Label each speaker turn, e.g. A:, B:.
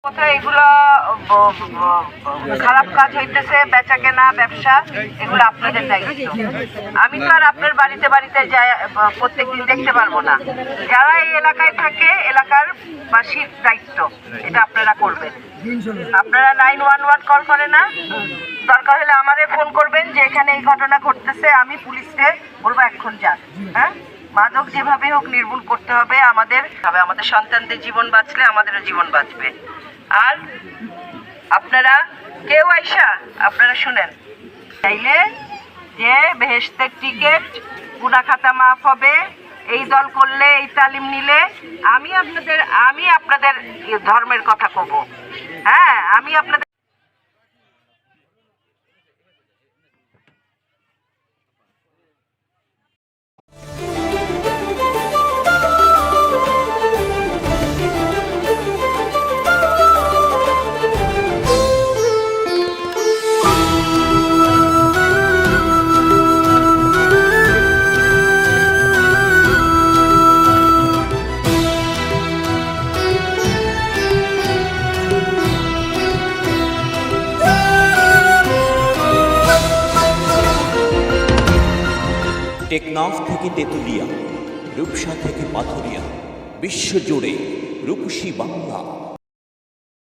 A: কোথায় এগুলো খারাপ কাজ হইতেছে, বেচা কেনা ব্যবসা, এগুলো আপনাদের দায়িত্ব। আমি তো আর আপনার বাড়িতে বাড়িতে যাই প্রত্যেকদিন দেখতে পারবো না। যারা এই এলাকায় থাকে, এলাকার বাসীর দায়িত্ব, এটা আপনারা করবেন। আপনারা 911 কল করে না, দরকার হলে আমারে ফোন করবেন যে এখানে এই ঘটনা ঘটতেছে, আমি পুলিশকে বলবো এখন যান। হ্যাঁ, মাদক যেভাবে হোক নির্মূল করতে হবে। আমাদের সন্তানদের জীবন বাঁচলে আমাদেরও জীবন বাঁচবে। আর আপনারা কেউ আইসা আপনারা শুনেন, চাইলে যে বেহেশতের টিকিট, গুনাহ খাতা মাফ হবে, এই দল করলে, এই তালিম নিলে, আমি আপনাদের ধর্মের কথা কব। হ্যাঁ, আমি আপনাদের
B: টেকনাফ থেকে তেঁতুলিয়া, রূপসা থেকে পাথুরিয়া, বিশ্বজুড়ে রূপসী বাংলা।